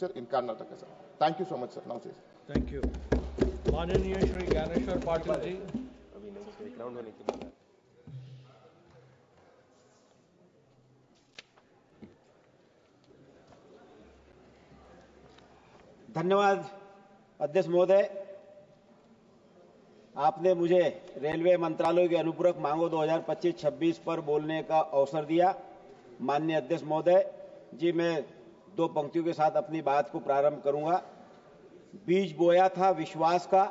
in Karnataka, sir. Thank you so much, sir. Now, sir. Thank you. माननीय श्री ज्ञानेश्वर पाटिल जी। धन्यवाद अध्यक्ष महोदय। आपने मुझे रेलवे मंत्रालय के अनुपूरक मांगों 2025-26 पर बोलने का अवसर दिया। माननीय अध्यक्ष महोदय जी, मैं दो पंक्तियों के साथ अपनी बात को प्रारंभ करूंगा। बीज बोया था विश्वास का,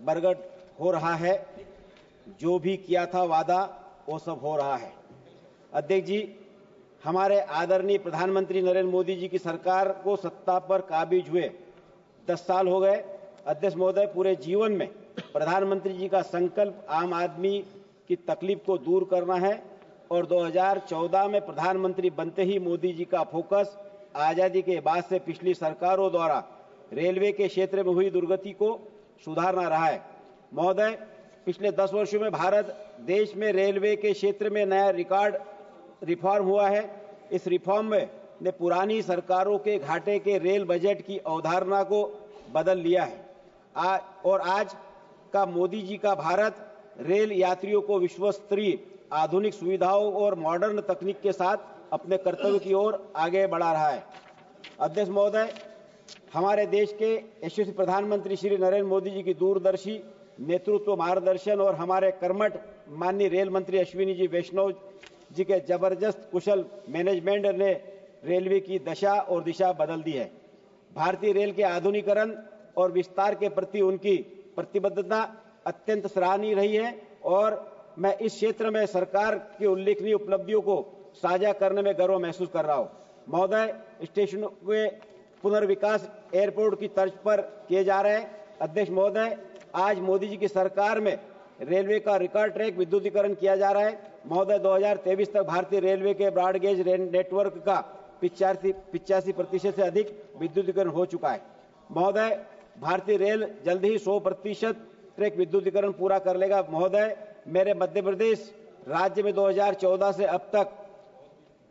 बरगद हो रहा है, जो भी किया था वादा वो सब हो रहा है। अध्यक्ष जी, हमारे आदरणीय प्रधानमंत्री नरेंद्र मोदी जी की सरकार को सत्ता पर काबिज हुए 10 साल हो गए। अध्यक्ष महोदय, पूरे जीवन में प्रधानमंत्री जी का संकल्प आम आदमी की तकलीफ को दूर करना है और 2014 में प्रधानमंत्री बनते ही मोदी जी का फोकस आजादी के बाद से पिछली सरकारों द्वारा रेलवे के क्षेत्र में हुई दुर्गति को सुधारना रहा है। महोदय, पिछले 10 वर्षों में भारत देश में रेलवे के क्षेत्र में नया रिकॉर्ड रिफॉर्म हुआ है। इस रिफॉर्म ने पुरानी सरकारों के घाटे के रेल बजट की अवधारणा को बदल लिया है। और आज का मोदी जी का भारत रेल यात्रियों को विश्व स्तरीय आधुनिक सुविधाओं और मॉडर्न तकनीक के साथ अपने कर्तव्य की ओर आगे बढ़ा रहा है। अध्यक्ष महोदय, हमारे देश के यशस्वी प्रधानमंत्री श्री नरेंद्र मोदी जी की दूरदर्शी नेतृत्व, मार्गदर्शन और हमारे कर्मठ माननीय रेल मंत्री अश्विनी जी वैष्णव जी के जबरदस्त कुशल मैनेजमेंट ने रेलवे की दशा और दिशा बदल दी है। भारतीय रेल के आधुनिकीकरण और विस्तार के प्रति उनकी प्रतिबद्धता अत्यंत सराहनीय रही है और मैं इस क्षेत्र में सरकार की उल्लेखनीय उपलब्धियों को साझा करने में गर्व महसूस कर रहा हूं। महोदय, स्टेशनों के पुनर्विकास एयरपोर्ट की तर्ज पर किए जा रहे हैं। अध्यक्ष महोदय, आज मोदी जी की सरकार में रेलवे का रिकॉर्ड ट्रैक विद्युतीकरण किया जा रहा है। महोदय, 2023 तक भारतीय रेलवे के ब्रॉडगेज नेटवर्क का 85% से अधिक विद्युतीकरण हो चुका है। महोदय, भारतीय रेल जल्द ही 100% ट्रैक विद्युतीकरण पूरा कर लेगा। महोदय, मेरे मध्य प्रदेश राज्य में 2014 से अब तक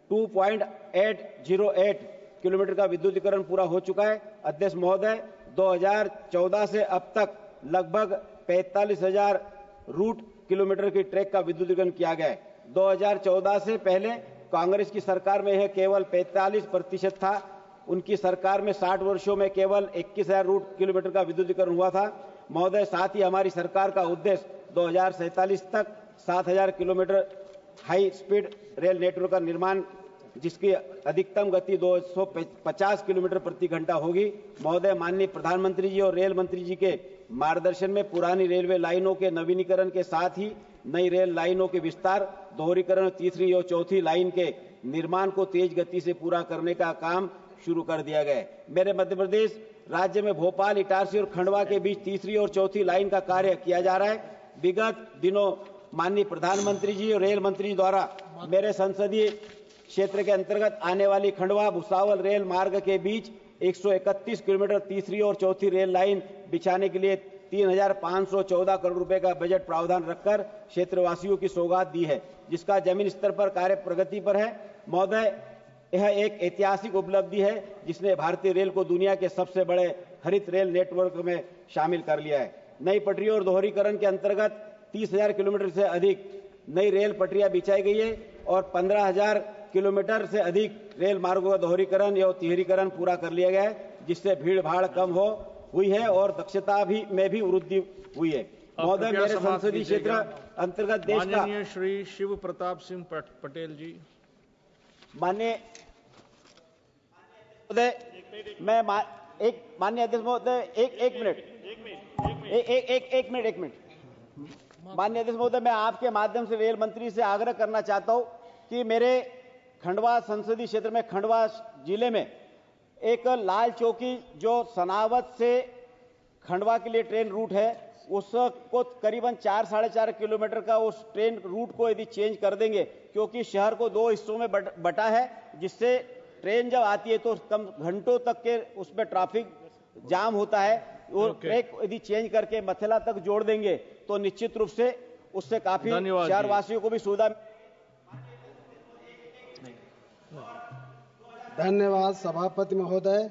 2.808 किलोमीटर का विद्युतीकरण पूरा हो चुका है। अध्यक्ष महोदय, 2014 से अब तक लगभग 45,000 रूट किलोमीटर की ट्रैक का विद्युतीकरण किया गया है। 2014 से पहले कांग्रेस की सरकार में यह केवल 45% था। उनकी सरकार में 60 वर्षों में केवल 21,000 रूट किलोमीटर का विद्युतीकरण हुआ था। महोदय, साथ ही हमारी सरकार का उद्देश्य 2047 तक 7,000 kilometre high speed rail network का निर्माण, जिसकी अधिकतम गति 250 किलोमीटर प्रति घंटा होगी। महोदय, माननीय प्रधानमंत्री जी और रेल मंत्री जी के मार्गदर्शन में पुरानी रेलवे लाइनों के नवीनीकरण के साथ ही नई रेल लाइनों के विस्तार, दोहरीकरण, तीसरी और चौथी लाइन के निर्माण को तेज गति से पूरा करने का काम शुरू कर दिया गया है। मेरे मध्य प्रदेश राज्य में भोपाल, इटारसी और खंडवा के बीच तीसरी और चौथी लाइन का कार्य किया जा रहा है। विगत दिनों माननीय प्रधानमंत्री जी और रेल मंत्री द्वारा मेरे संसदीय क्षेत्र के अंतर्गत आने वाली खंडवा भुसावल रेल मार्ग के बीच 131 किलोमीटर तीसरी और चौथी रेल लाइन बिछाने के लिए 3,514 करोड़ रुपए का बजट प्रावधान रखकर क्षेत्रवासियों की सौगात दी है, जिसका जमीन स्तर पर कार्य प्रगति पर है। महोदय, यह एक ऐतिहासिक उपलब्धि है जिसने भारतीय रेल को दुनिया के सबसे बड़े हरित रेल नेटवर्क में शामिल कर लिया है। नई पटरियों और दोहरीकरण के अंतर्गत 30,000 किलोमीटर से अधिक नई रेल पटरियां बिछाई गई है और 15,000 किलोमीटर से अधिक रेल मार्गों का दोहरीकरण या तिहरीकरण पूरा कर लिया गया है, जिससे भीड़ भाड़ कम हुई है और दक्षता में भी वृद्धि हुई है। महोदय, मेरे संसदीय क्षेत्र अंतर्गत देश का माननीय श्री शिव प्रताप सिंह पटेल जी। माननीय अध्यक्ष महोदय, एक मिनट। माननीय अध्यक्ष महोदय, मैं आपके माध्यम से रेल मंत्री से आग्रह करना चाहता हूं कि मेरे खंडवा संसदीय क्षेत्र में, खंडवा जिले में एक लाल चौकी जो सनावत से खंडवा के लिए ट्रेन रूट है, उसको करीबन 4-4.5 किलोमीटर का उस ट्रेन रूट को यदि चेंज कर देंगे, क्योंकि शहर को 2 हिस्सों में बटा है, जिससे ट्रेन जब आती है तो कम घंटों तक के उसमें ट्रैफिक जाम होता है। वो ट्रैक यदि चेंज करके मथुरा तक जोड़ देंगे तो निश्चित रूप से उससे काफी शहरवासियों को भी सुविधा। धन्यवाद सभापति महोदय।